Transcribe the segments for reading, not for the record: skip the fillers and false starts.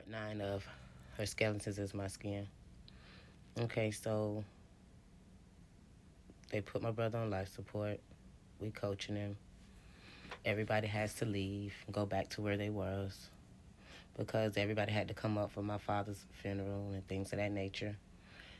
Part 9 of Her Skeletons is My Skin. Okay, so they put my brother on life support. We coaching him. Everybody has to leave, go back to where they was because everybody had to come up for my father's funeral and things of that nature.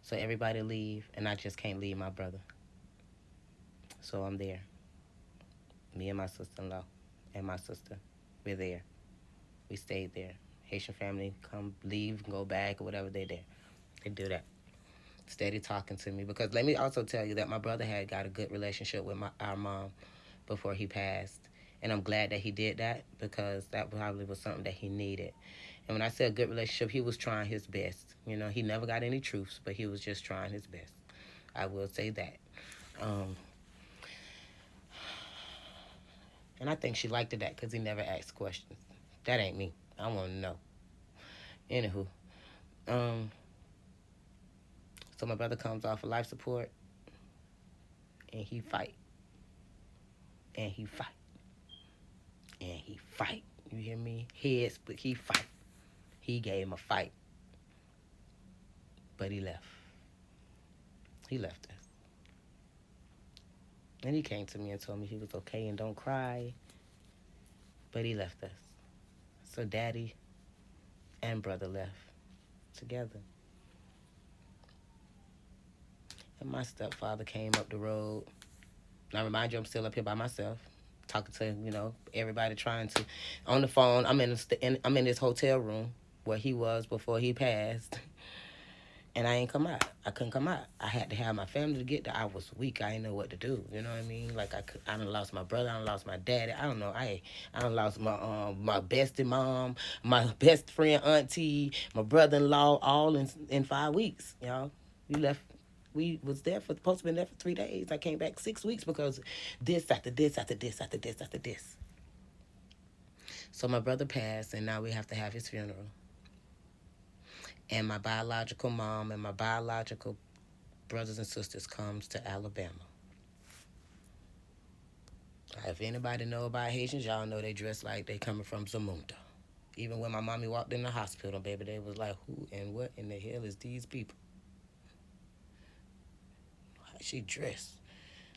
So everybody leave, and I just can't leave my brother. So I'm there. Me and my sister-in-law and my sister, we're there. We stayed there. Haitian family come, leave, go back, or whatever they there. They do that. Steady talking to me because let me also tell you that my brother had got a good relationship with our mom before he passed, and I'm glad that he did that because that probably was something that he needed. And when I say a good relationship, he was trying his best. You know, he never got any truths, but he was just trying his best. I will say that. Um, and I think she liked it that because he never asked questions. That ain't me. I want to know. Anywho, um, so my brother comes off of life support, and he fight, and he fight, and he fight. You hear me? Head split. He fight. He gave him a fight, but he left. He left us. And he came to me and told me he was okay and don't cry, but he left us. So daddy and brother left together. And my stepfather came up the road. And I remind you, I'm still up here by myself, talking to everybody, trying to on the phone. I'm in this hotel room where he was before he passed, and I ain't come out. I couldn't come out. I had to have my family to get there. I was weak. I didn't know what to do. You know what I mean? Like I done lost my brother. I done lost my daddy. I don't know. I done lost my bestie mom, my best friend auntie, my brother-in-law, all in 5 weeks. Y'all, we left. We was there for supposed to be there for 3 days. I came back 6 weeks because this after this after this after this after this. So my brother passed, and now we have to have his funeral. And my biological mom and my biological brothers and sisters comes to Alabama. If anybody know about Haitians, y'all know they dress like they coming from Zamunda. Even when my mommy walked in the hospital, baby, they was like, who and what in the hell is these people? She dressed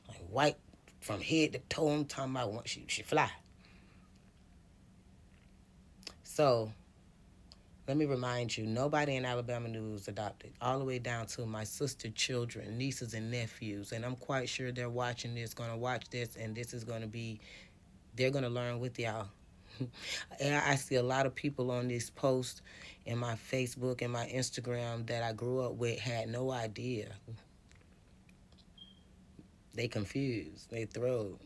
like white from head to toe. I'm talking about she fly. So let me remind you, nobody in Alabama knew was adopted. All the way down to my sister children, nieces and nephews. And I'm quite sure they're watching this, going to watch this, and this is going to be, they're going to learn with y'all. And I see a lot of people on this post in my Facebook and my Instagram that I grew up with had no idea. They confused. They thrilled.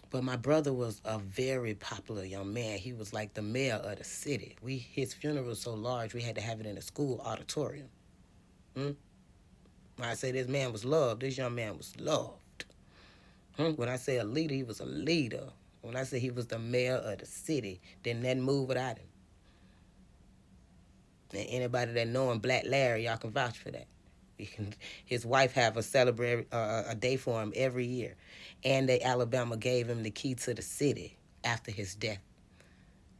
But my brother was a very popular young man. He was like the mayor of the city. His funeral was so large, we had to have it in a school auditorium. Hmm? When I say this man was loved, this young man was loved. When I say a leader, he was a leader. When I say he was the mayor of the city, didn't nothing move without him. And anybody that know him, Black Larry, y'all can vouch for that. His wife have a day for him every year, and Alabama gave him the key to the city after his death.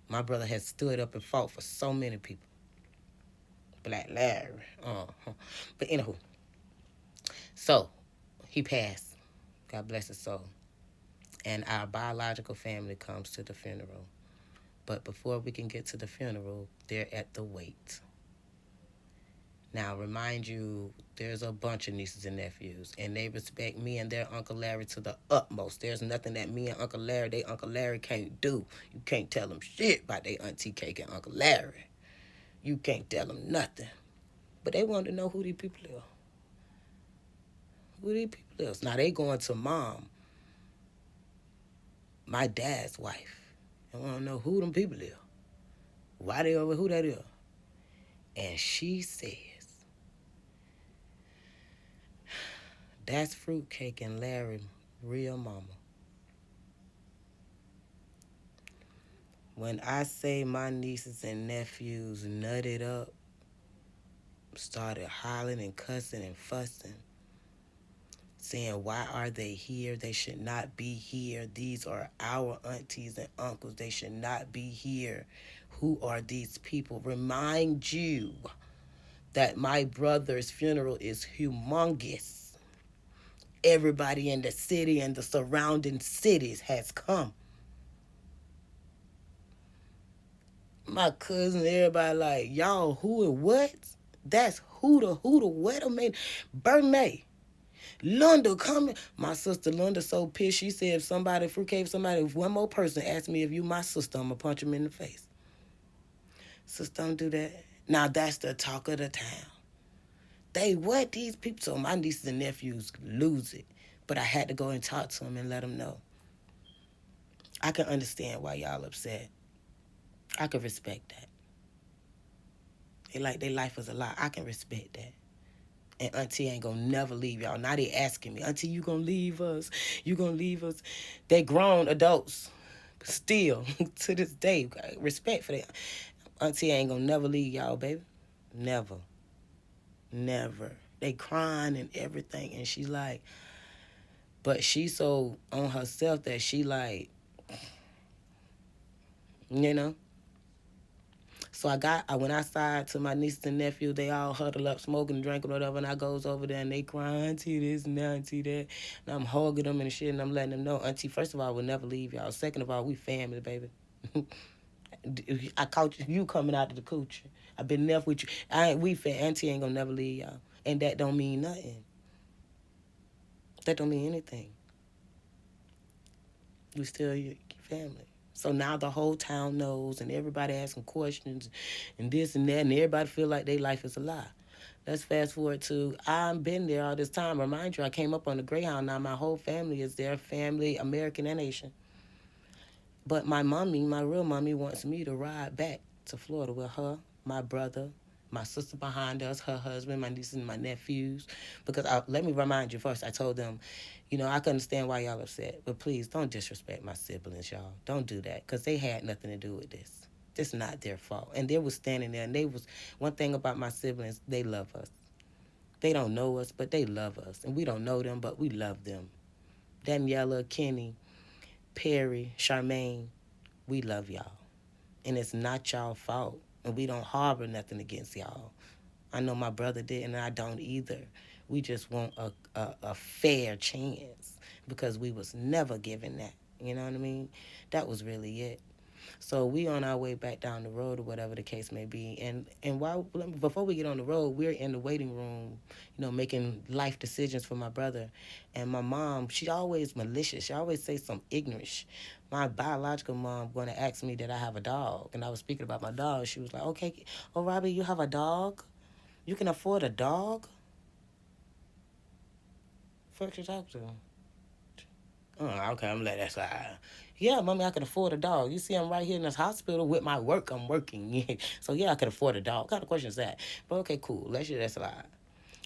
My brother has stood up and fought for so many people. Black Larry. But anywho, so he passed. God bless his soul. And our biological family comes to the funeral. But before we can get to the funeral, they're at the wake. Now, remind you, there's a bunch of nieces and nephews, and they respect me and their Uncle Larry to the utmost. There's nothing that me and Uncle Larry can't do. You can't tell them shit about their Auntie Cake and Uncle Larry. You can't tell them nothing. But they wanted to know who these people are. Who these people is. Now, they going to mom, my dad's wife, and want to know who them people is. Why they over who that is. And she says, that's Fruitcake and Larry, real mama. When I say my nieces and nephews nutted up, started hollering and cussing and fussing, saying, why are they here? They should not be here. These are our aunties and uncles. They should not be here. Who are these people? Remind you that my brother's funeral is humongous. Everybody in the city and the surrounding cities has come. My cousin, everybody like, y'all, who and what? That's who the what? I mean, May. Lunda coming. My sister Lunda so pissed. She said if somebody, fruitcake, somebody, if one more person asked me if you my sister, I'm going to punch him in the face. Sister, don't do that. Now that's the talk of the town. They what? These people. So my nieces and nephews lose it. But I had to go and talk to them and let them know. I can understand why y'all upset. I can respect that. They like their life is a lie. I can respect that. And Auntie ain't gonna never leave y'all. Now they asking me, Auntie, you gonna leave us? You gonna leave us? They grown adults. Still, to this day, respect for that. Auntie ain't gonna never leave y'all, baby. Never. Never. They crying and everything. And she's like, but she so on herself that she like, you know. So I went outside to my nieces and nephew. They all huddled up, smoking, drinking, whatever. And I goes over there and they crying, Auntie this and Auntie that. And I'm hugging them and shit, and I'm letting them know, Auntie, first of all, we'll never leave y'all. Second of all, we family, baby. I caught you coming out of the coochie. I've been left with you. Auntie ain't gonna never leave y'all. And that don't mean nothing. That don't mean anything. We still your family. So now the whole town knows, and everybody asking questions, and this and that, and everybody feel like their life is a lie. Let's fast forward to, I've been there all this time. Remind you, I came up on the Greyhound. Now my whole family is there, family, American and Asian. But my mommy, my real mommy, wants me to ride back to Florida with her, my brother, my sister behind us, her husband, my nieces and my nephews. Because let me remind you first, I told them, I can understand why y'all upset, but please don't disrespect my siblings, y'all. Don't do that, because they had nothing to do with this. It's not their fault. And they was standing there, and one thing about my siblings, they love us. They don't know us, but they love us. And we don't know them, but we love them. Daniela, Kenny, Perry, Charmaine, we love y'all. And it's not y'all fault. And we don't harbor nothing against y'all. I know my brother did, and I don't either. We just want a fair chance because we was never given that. You know what I mean? That was really it. So we on our way back down the road or whatever the case may be. And before we get on the road, we're in the waiting room, making life decisions for my brother. And my mom, she always malicious. She always say some ignorance. My biological mom going to ask me that I have a dog. And I was speaking about my dog. She was like, okay, oh, Robbie, you have a dog? You can afford a dog? Fuck you talk to? Oh, okay, I'm gonna let that slide. Yeah, mommy, I can afford a dog. You see, I'm right here in this hospital with my work. I'm working. So, yeah, I can afford a dog. What kind of question is that? But, okay, cool. Let's let that slide.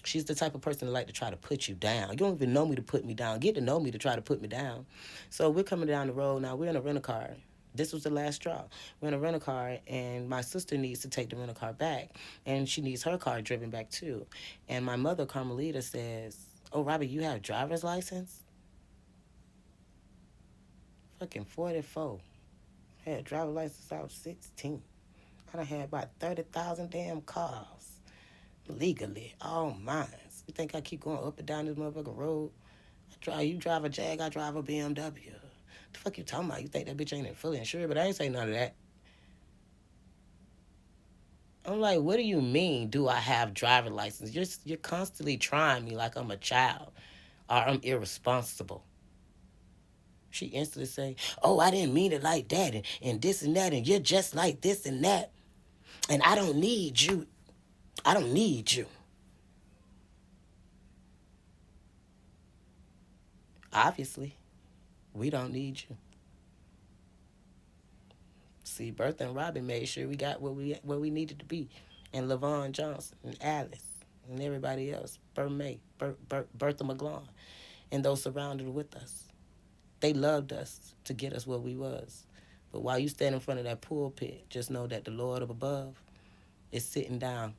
She's the type of person that like to try to put you down. You don't even know me to put me down. Get to know me to try to put me down. So, we're coming down the road now. We're in a rental car. This was the last straw. We're in a rental car, and my sister needs to take the rental car back, and she needs her car driven back, too. And my mother, Carmelita, says, oh, Robbie, you have a driver's license? Fucking 44. I had a driver's license I was 16. I done had about 30,000 damn cars. Legally. All mine. You think I keep going up and down this motherfucking road? You drive a Jag, I drive a BMW. The fuck you talking about? You think that bitch ain't fully insured? But I ain't say none of that. I'm like, what do you mean, do I have driver's license? You're constantly trying me like I'm a child or I'm irresponsible. She instantly say, oh, I didn't mean it like that, and this and that, and you're just like this and that, and I don't need you. I don't need you. Obviously, we don't need you. See, Bertha and Robin made sure we got where we needed to be, and LaVon Johnson, and Alice, and everybody else, Bertha McGlone, and those surrounded with us. They loved us to get us where we was. But while you stand in front of that pulpit, just know that the Lord up above is sitting down,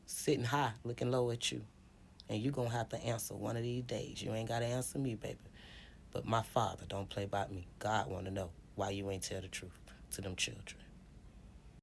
sitting high, looking low at you. And you're going to have to answer one of these days. You ain't got to answer me, baby. But my Father don't play by me. God want to know why you ain't tell the truth to them children.